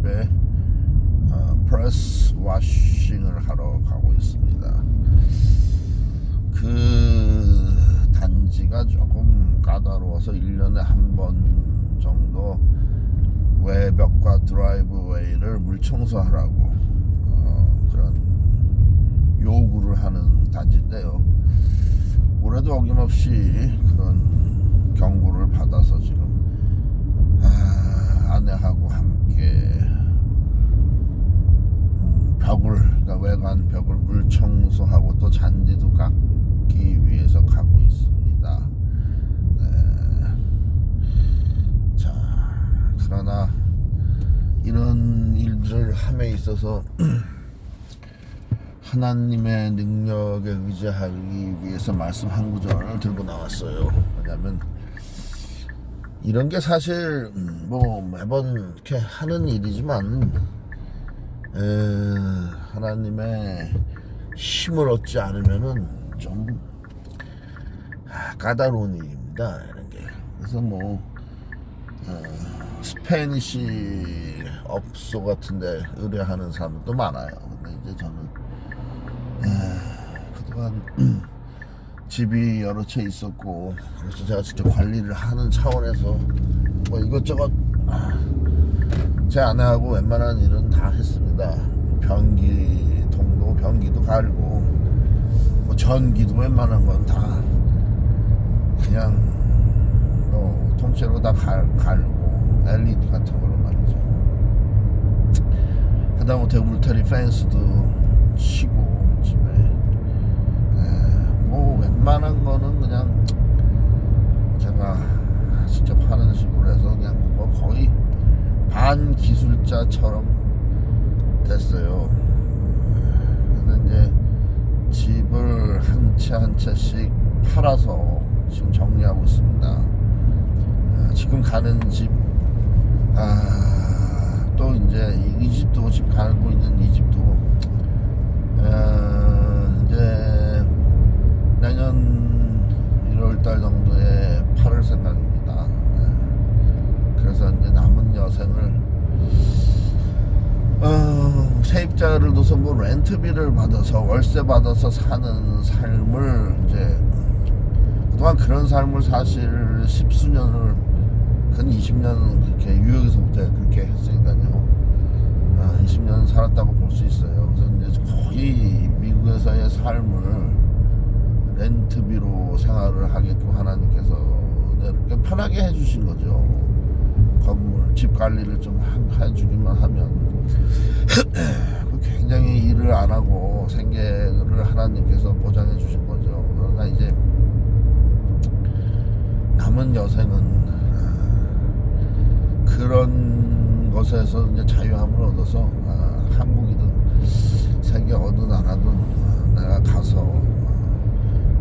집에 프레스 와싱을 하러 가고 있습니다. 그 단지가 조금 까다로워서 1년에 한 번 정도 외벽과 드라이브웨이를 물청소하라고 그런 요구를 하는 단지인데요. 올해도 어김없이 그런 경고를 받아서 지금 아내하고 함께 그러니까 외관 벽을 물청소하고 또 잔디도 깎기 위해서 가고 있습니다. 네. 자, 그러나 이런 일들을 함에 있어서 하나님의 능력에 의지하기 위해서 말씀 한 구절을 들고 나왔어요. 왜냐하면 이런 게 사실 뭐 매번 이렇게 하는 일이지만 하나님의 힘을 얻지 않으면은 좀 까다로운 일입니다. 이런 게. 그래서 뭐 스페니시 업소 같은데 의뢰하는 사람도 많아요. 근데 이제 저는 그동안 집이 여러 채 있었고 그래서 제가 직접 관리를 하는 차원에서 뭐 이것저것 제 아내하고 웬만한 일은 다 했습니다. 변기도 갈고 뭐 전기도 웬만한 건 다 그냥 통째로 다 갈고 LED 같은 걸로 말이죠. 하다못해 울타리 펜스도 치고 집에 뭐 웬만한 거는 그냥 제가 직접 하는 식으로 해서 그냥 뭐 거의 반기술자처럼 됐어요. 근데 이제 집을 한 채 한 채씩 팔아서 지금 정리하고 있습니다. 지금 가는 집, 또 이제 이 집도 지금 가고 있는 이 집도 이제 내년 1월달 정도에 팔을 생각입니다. 그래서 이제 남은 여생을 세입자를 둬서 뭐 렌트비를 받아서 월세 받아서 사는 삶을 이제 그동안 그런 삶을 사실 10수년을 근 20년 그렇게 유역에서부터 그렇게 했으니까요. 20년 살았다고 볼 수 있어요. 그래서 이제 거의 미국에서의 삶을 렌트비로 생활을 하게끔 하나님께서 이렇게 편하게 해주신 거죠. 건물, 집 관리를 좀 해주기만 하면 굉장히 일을 안 하고 생계를 하나님께서 보장해 주신 거죠. 그러나 이제 남은 여생은 그런 것에서 이제 자유함을 얻어서 한국이든 세계 어느 나라든 내가 가서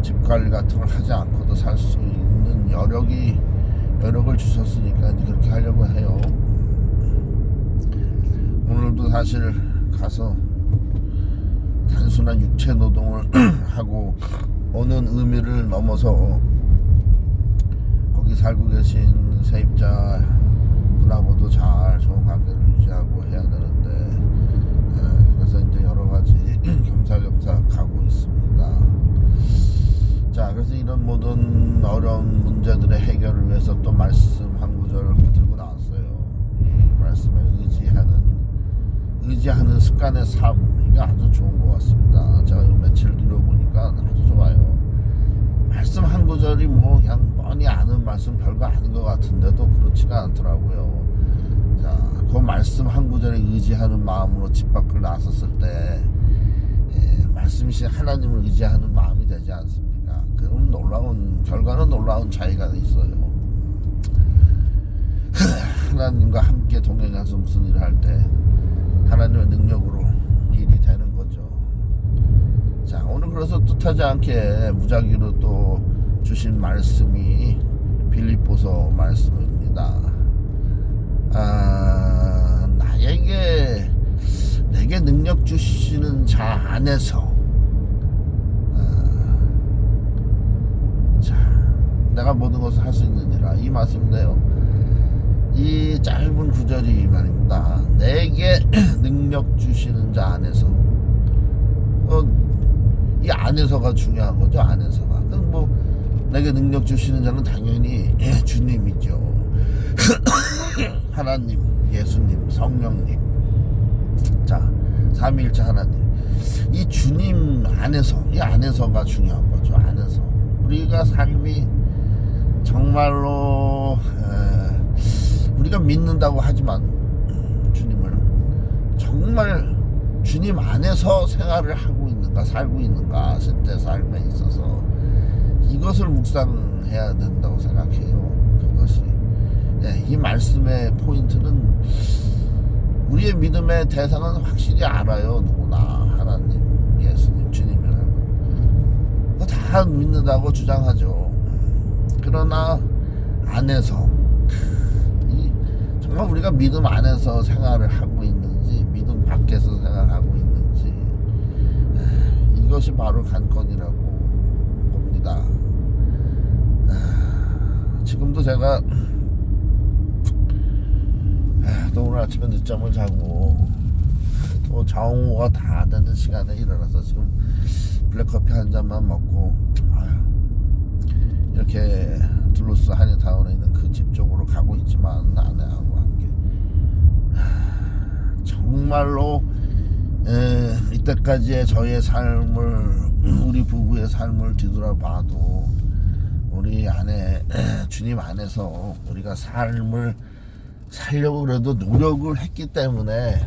집 관리 같은 걸 하지 않고도 살 수 있는 여력을 주셨으니까 이제 그렇게 하려고 해요. 오늘도 사실 가서 단순한 육체 노동을 하고 오는 의미를 넘어서 거기 살고 계신 세입자 분하고도 잘 좋은 관계를 유지하고 해야 되는데 그래서 이제 여러 가지 겸사겸사 가고 있습니다. 자, 그래서 이런 모든 어려운 문제들의 해결을 위해서 또 말씀 한 구절 들고 나왔어요. 이 말씀에 의지하는 습관의 삶, 이게 아주 좋은 것 같습니다. 제가 요 며칠 이뤄보니까 아주 좋아요. 말씀 한 구절이 뭐 그냥 뻔히 아는 말씀 별거 아닌 것 같은데도 그렇지가 않더라고요. 자, 그 말씀 한 구절에 의지하는 마음으로 집 밖을 나섰을 때 말씀이신 하나님을 의지하는 마음이 되지 않습니까? 그럼 결과는 놀라운 차이가 있어요. 하나님과 함께 동행해서 무슨 일을 할 때 하나님의 능력으로 일이 되는 거죠. 자, 오늘 그래서 뜻하지 않게 무작위로 또 주신 말씀이 빌립보서 말씀입니다. 내게 능력 주시는 자 안에서 내가 모든 것을 할 수 있느니라, 이 말씀인데요. 이 짧은 구절이 말입니다. 내게 능력 주시는 자 안에서. 이 안에서가 중요한 거죠. 안에서가. 그럼 뭐 내게 능력 주시는 자는 당연히 주님이죠. 하나님, 예수님, 성령님. 자, 삼위일체 하나님. 이 주님 안에서, 이 안에서가 중요한 거죠. 안에서 우리가 삶이 정말로 우리가 믿는다고 하지만 주님을 정말 주님 안에서 생활을 하고 있는가, 살고 있는가, 실제 삶에 있어서 이것을 묵상해야 된다고 생각해요. 그것이 이 말씀의 포인트는 우리의 믿음의 대상은 확실히 알아요. 누구나 하나님, 예수님, 주님이라는 거 다 믿는다고 주장하죠. 그러나 안에서 정말 우리가 믿음 안에서 생활을 하고 있는지, 믿음 밖에서 생활하고 있는지, 이것이 바로 관건이라고 봅니다. 지금도 제가 또 오늘 아침에 늦잠을 자고 또 정오가 다 되는 시간에 일어나서 지금 블랙커피 한 잔만 먹고 이렇게 둘루스 한인타운에 있는 그 집 쪽으로 가고 있지만 아내하고 함께 정말로 이때까지의 저의 삶을, 우리 부부의 삶을 뒤돌아봐도 우리 안에 주님 안에서 우리가 삶을 살려고 그래도 노력을 했기 때문에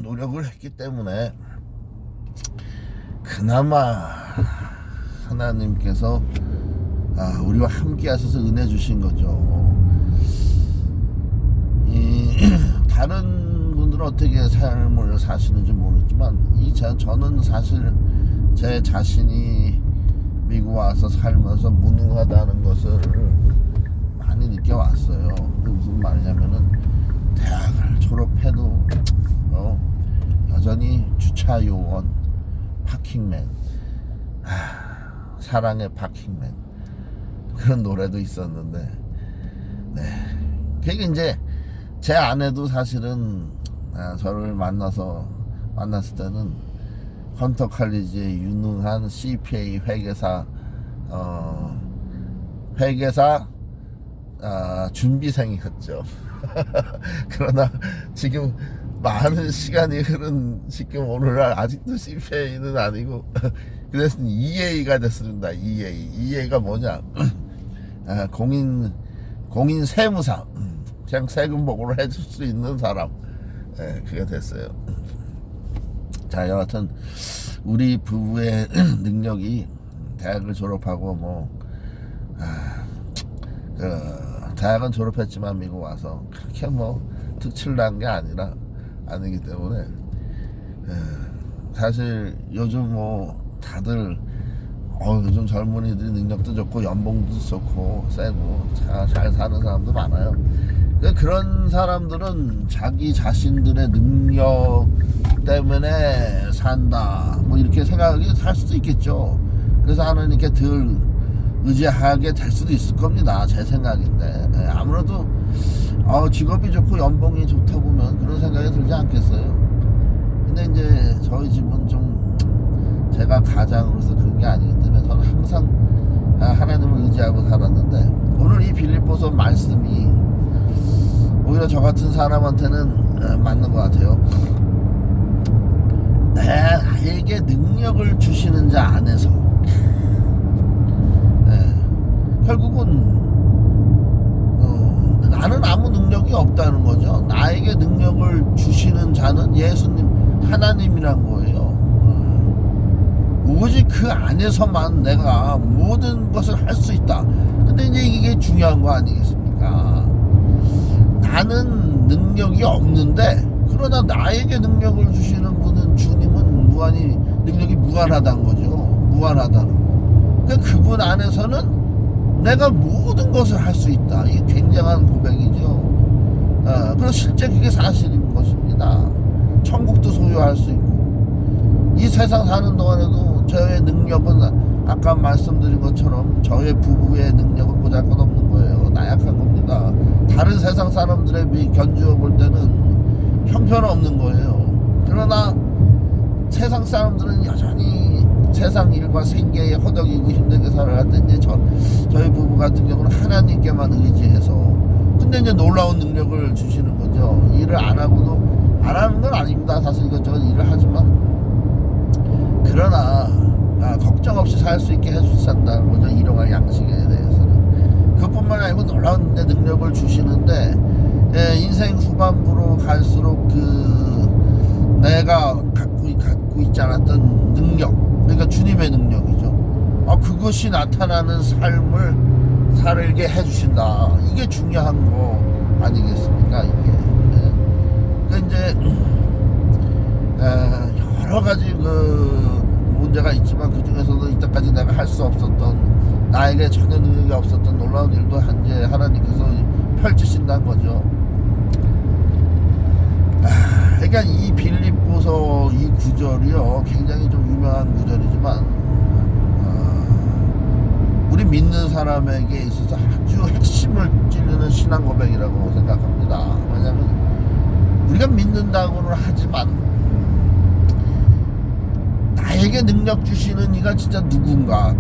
노력을 했기 때문에 그나마 하나님께서 우리와 함께 하셔서 은혜 주신 거죠. 다른 분들은 어떻게 삶을 사시는지 모르겠지만 저는 사실 제 자신이 미국 와서 살면서 무능하다는 것을 많이 느껴왔어요. 그게 무슨 말이냐면은 대학을 졸업해도 여전히 주차 요원, 파킹맨, 사랑의 파킹맨, 그런 노래도 있었는데, 그게 이제 제 아내도 사실은 저를 만났을 때는 헌터 칼리지의 유능한 CPA 회계사 준비생이었죠. 그러나 지금 많은 시간이 흐른 지금 오늘날 아직도 CPA는 아니고 그래서 EA가 됐습니다. EA가 뭐냐? 공인 세무사, 그냥 세금 보고를 해줄 수 있는 사람, 그게 됐어요. 자, 여하튼 우리 부부의 능력이 대학을 졸업하고 대학은 졸업했지만 미국 와서 그렇게 특출난 게 아니기 때문에 사실 요즘 다들 요즘 젊은이들이 능력도 좋고 연봉도 좋고 세고 잘 사는 사람도 많아요. 그런 사람들은 자기 자신들의 능력 때문에 산다 이렇게 생각이 할 수도 있겠죠. 그래서 하나님께 덜 의지하게 될 수도 있을 겁니다. 제 생각인데 아무래도 직업이 좋고 연봉이 좋다 보면 그런 생각이 들지 않겠어요. 근데 이제 저희 집은 좀 제가 가장으로서 그런 게 아니기 때문에 저는 항상 하나님을 의지하고 살았는데 오늘 이 빌립보서 말씀이 오히려 저 같은 사람한테는 맞는 것 같아요. 나에게 능력을 주시는 자 안에서 결국은 나는 아무 능력이 없다는 거죠. 나에게 능력을 주시는 자는 예수님, 하나님이란 거예요. 오직 그 안에서만 내가 모든 것을 할 수 있다. 근데 이제 이게 중요한 거 아니겠습니까? 나는 능력이 없는데 그러나 나에게 능력을 주시는 분은 주님은 무한히 능력이 무한하다는 거죠. 무한하다는 거. 그러니까 그분 안에서는 내가 모든 것을 할 수 있다. 이게 굉장한 고백이죠. 그래서 실제 그게 사실인 것입니다. 천국도 소유할 수 있고 세상 사는 동안에도 저의 능력은 아까 말씀드린 것처럼 저의 부부의 능력은 보잘것없는 거예요. 나약한 겁니다. 다른 세상 사람들에 비해 견주어 볼 때는 형편없는 거예요. 그러나 세상 사람들은 여전히 세상 일과 생계에 허덕이고 힘들게 살아갔는데 저희 부부 같은 경우는 하나님께만 의지해서, 근데 이제 놀라운 능력을 주시는 거죠. 일을 안 하는 건 아닙니다. 사실 이것저것 일을 하지만, 그러나 걱정 없이 살 수 있게 해주신다는 거죠. 일용할 양식에 대해서는. 그것뿐만 아니고 놀라운 능력을 주시는데, 인생 후반부로 갈수록 내가 갖고 있지 않았던 능력, 그러니까 주님의 능력이죠. 그것이 나타나는 삶을 살게 해주신다. 이게 중요한 거 아니겠습니까? 이게. 이제 여러 가지 문제가 있지만, 그 중에서도 이때까지 내가 할 수 없었던, 나에게 전혀 능력이 없었던 놀라운 일도 이제 하나님께서 펼치신다는 거죠. 그러니까 이 빌립보서 이 구절이요, 굉장히 좀 유명한 구절이지만, 우리 믿는 사람에게 있어서 아주 핵심을 찌르는 신앙 고백이라고 생각합니다. 왜냐하면 우리가 믿는다고는 하지만 나에게 능력 주시는 이가 진짜 누군가,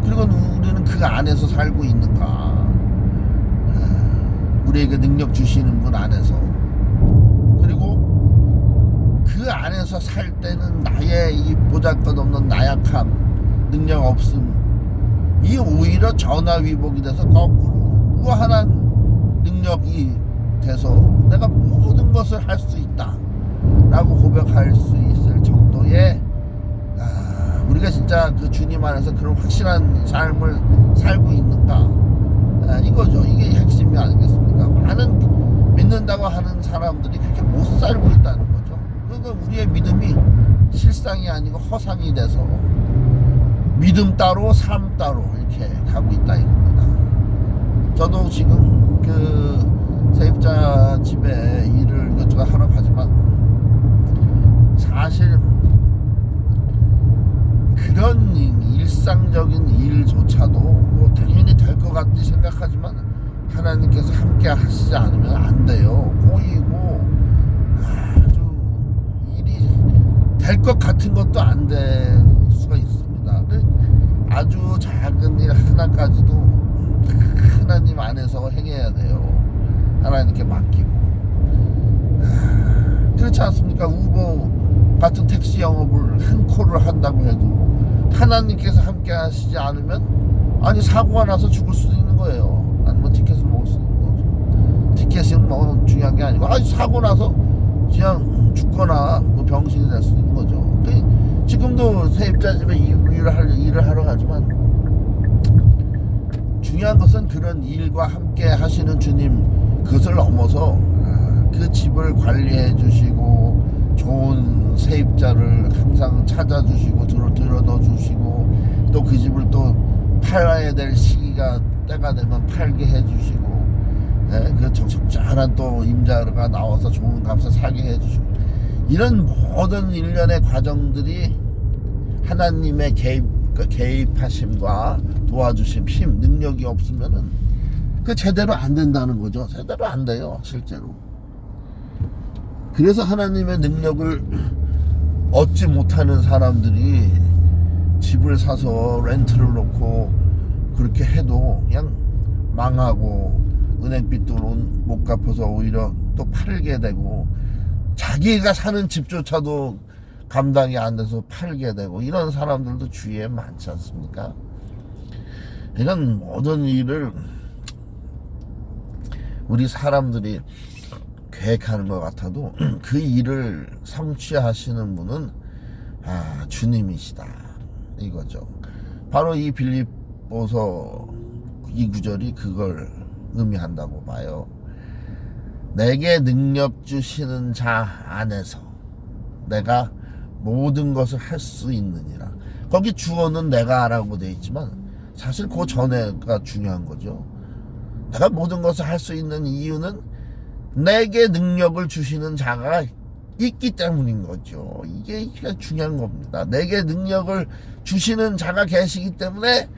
그리고 우리는 그 안에서 살고 있는가, 우리에게 능력 주시는 분 안에서, 그리고 그 안에서 살 때는 나의 이 보잘것없는 나약함, 능력 없음, 이 오히려 전화위복이 돼서 거꾸로 무한한 능력이 돼서 내가 모든 것을 할 수 있다 라고 고백할 수 있을 정도의, 우리가 진짜 그 주님 안에서 그런 확실한 삶을 살고 있는가, 이거죠. 이게 핵심이 아니겠습니까? 많은 믿는다고 하는 사람들이 그렇게 못 살고 있다는 거죠. 그러니까 우리의 믿음이 실상이 아니고 허상이 돼서 믿음 따로 삶 따로 이렇게 가고 있다 이겁니다. 저도 지금 세입자 집에 일을 이것저것 하러 가지만, 사실 그런 일상적인 일조차도 뭐 당연히 될 것 같이 생각하지만, 하나님께서 함께 하시지 않으면 안 돼요. 꼬이고 아주 일이 될 것 같은 것도 안 될 수가 있습니다. 아주 작은 일 하나까지도 하나님 안에서 행해야 돼요. 하나님께 맡기고. 그렇지 않습니까? 우버 같은 택시 영업을 한 콜을 한다고 해도 하나님께서 함께 하시지 않으면, 사고가 나서 죽을 수도 있는 거예요. 아니면 티켓을 먹을 수도 있는 거죠. 티켓은 뭐 중요한 게 아니고, 사고 나서 그냥 죽거나 뭐 병신이 될 수도 있는 거죠. 지금도 세입자 집에 일을 하러 가지만, 중요한 것은 그런 일과 함께 하시는 주님, 그것을 넘어서 그 집을 관리해 주시고 좋은 세입자를 항상 찾아주시고 들어 넣어 주시고, 또 그 집을 또 팔아야 될 시기가 때가 되면 팔게 해 주시고, 그 적절한 또 임자가 나와서 좋은 값에 사게 해 주시고, 이런 모든 일련의 과정들이 하나님의 개입하심과 도와주심, 힘, 능력이 없으면은 그 제대로 안 된다는 거죠. 제대로 안 돼요, 실제로. 그래서 하나님의 능력을 얻지 못하는 사람들이 집을 사서 렌트를 놓고 그렇게 해도 그냥 망하고, 은행빚도 못 갚아서 오히려 또 팔게 되고, 자기가 사는 집조차도 감당이 안 돼서 팔게 되고, 이런 사람들도 주위에 많지 않습니까? 이런 모든 일을 우리 사람들이 계획하는 것 같아도 그 일을 성취하시는 분은 주님이시다 이거죠. 바로 이 빌립보서 이 구절이 그걸 의미한다고 봐요. 내게 능력 주시는 자 안에서 내가 모든 것을 할 수 있느니라. 거기 주어는 내가라고 되어 있지만 사실 그 전에가 중요한 거죠. 내가 모든 것을 할 수 있는 이유는 내게 능력을 주시는 자가 있기 때문인 거죠. 이게 중요한 겁니다. 내게 능력을 주시는 자가 계시기 때문에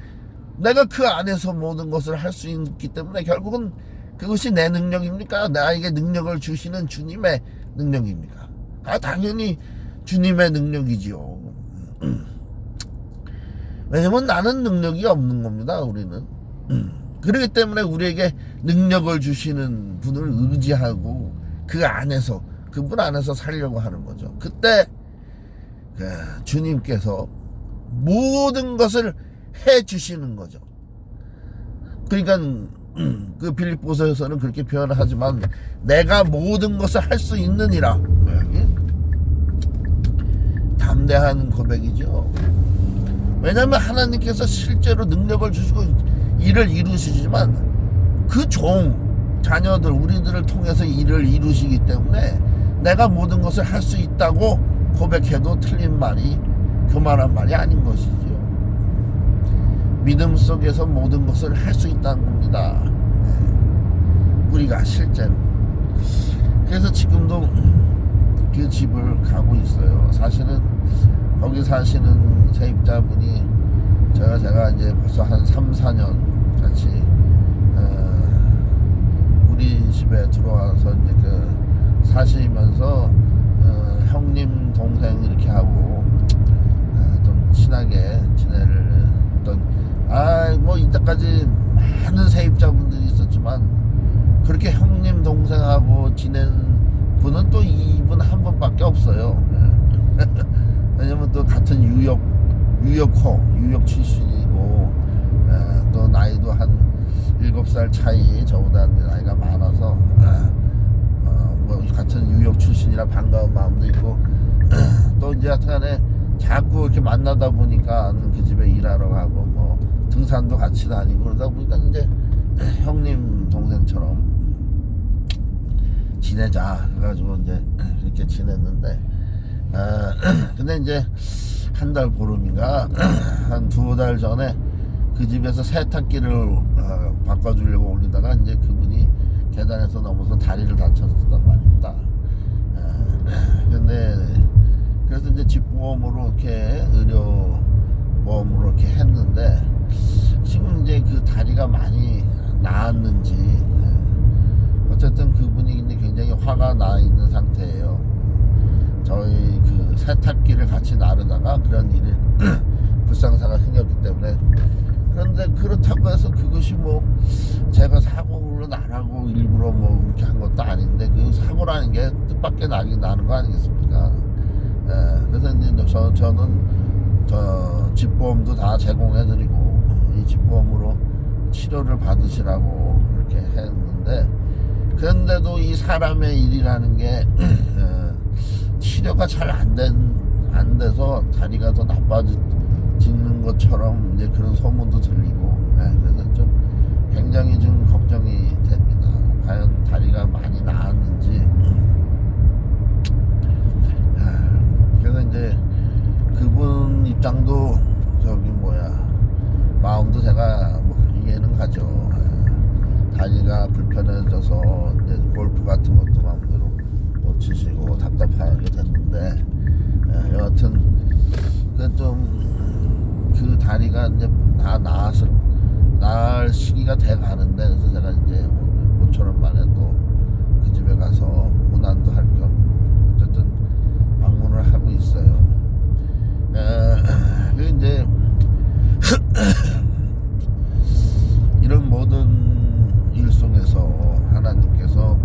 내가 그 안에서 모든 것을 할 수 있기 때문에 결국은 그것이 내 능력입니까? 나에게 능력을 주시는 주님의 능력입니까? 당연히 주님의 능력이지요. 왜냐면 나는 능력이 없는 겁니다. 우리는. 그렇기 때문에 우리에게 능력을 주시는 분을 의지하고 그 안에서, 그분 안에서 살려고 하는 거죠. 그때 주님께서 모든 것을 해 주시는 거죠. 그러니까 그 빌립보서에서는 그렇게 표현을 하지만 내가 모든 것을 할 수 있느니라. 담대한 고백이죠. 왜냐하면 하나님께서 실제로 능력을 주시고 일을 이루시지만 그 자녀들, 우리들을 통해서 일을 이루시기 때문에 내가 모든 것을 할 수 있다고 고백해도 틀린 말이, 교만한 말이 아닌 것이죠. 믿음 속에서 모든 것을 할 수 있다는 겁니다. 우리가 실제로. 그래서 지금도 그 집을 가고 있어요. 사실은 거기 사시는 세입자분이 제가 이제 벌써 한 3, 4년 같이 우리 집에 들어와서 이제 사시면서 형님 동생 이렇게 하고 좀 친하게 지내를 뭐 이때까지 많은 세입자분들이 있었지만 그렇게 형님 동생하고 지낸 분은 또 이분 한 분밖에 없어요. 왜냐면 또 같은 유역 출신이고 또 나이도 한 7살 차이, 저보다 나이가 많아서 뭐 같은 유역 출신이라 반가운 마음도 있고 또 이제 하여튼간에 자꾸 이렇게 만나다 보니까 그 집에 일하러 가고 뭐 등산도 같이 다니고 그러다 보니까 이제 형님 동생처럼 지내자 그래가지고 이제 이렇게 지냈는데 근데 이제 한 달 보름인가 한 2달 전에 그 집에서 세탁기를 바꿔주려고 올리다가 이제 그분이 계단에서 넘어서 다리를 다쳤단 말입니다. 근데 그래서 이제 집보험으로 이렇게 의료보험으로 이렇게 했는데 지금 이제 그 다리가 많이 나았는지 어쨌든 그분이 이제 굉장히 화가 나 있는 상태예요. 저희 그 세탁기를 같이 나르다가 그런 일이 불상사가 생겼기 때문에. 그런데 그렇다고 해서 그것이 뭐 제가 사고를 안 하고 일부러 뭐 그렇게 한 것도 아닌데 그 사고라는 게 뜻밖의 나는 거 아니겠습니까? 그래서 이제 저는 집보험도 다 제공해드리고 이 집보험으로 치료를 받으시라고 그렇게 했는데 그런데도 이 사람의 일이라는 게 치료가 잘 안 돼서 다리가 더 나빠지는 것처럼 이제 그런 소문도 들리고 그래서 좀 굉장히 좀 걱정이 됩니다. 과연 다리가 많이 나았는지. 그래서 이제 그분 입장도 마음도 제가 뭐 이해는 가죠. 다리가 불편해져서 이제 골프 같은 것도 마음대로 못 치시고 답답하게 됐는데 여하튼 그 다리가 이제 다 나을 시기가 돼 가는데 그래서 제가 이제 모처럼 만에 또 그 집에 가서 문안도 할 겸 어쨌든 방문을 하고 있어요. 그 이제 이런 모든 일 속에서 하나님께서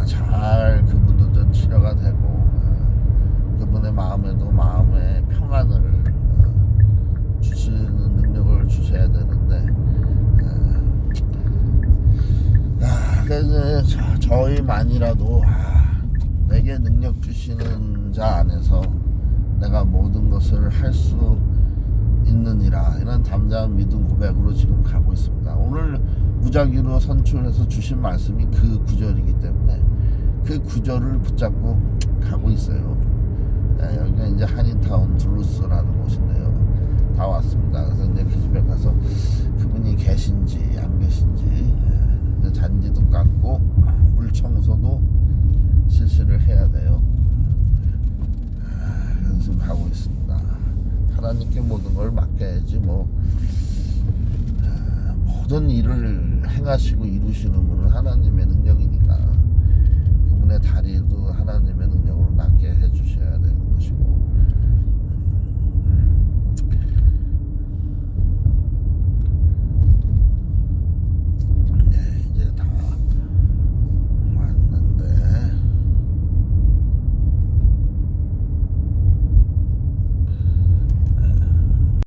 잘 그분도 좀 치료가 되고 그분의 마음에도 마음의 평안을 주시는 능력을 주셔야 되는데 그래서 저희만이라도 내게 능력 주시는 자 안에서 내가 모든 것을 할 수 있느니라 이런 담대한 믿음 고백으로 지금 가고 있습니다. 오늘 무작위로 선출해서 주신 말씀이 그 구절이기 때문에 그 구절을 붙잡고 가고 있어요. 여기가 이제 한인타운 둘루스라는 곳인데요. 다 왔습니다. 그래서 이제 그 집에 가서 그분이 계신지 안 계신지 잔디도 깎고 물 청소도 하는 걸 맡겨야지 뭐. 모든 일을 행하시고 이루시는 분은 하나님의 능력이니까 그분의 다리도 하나님의 능력으로 낫게 해주셔야 되는 것이고,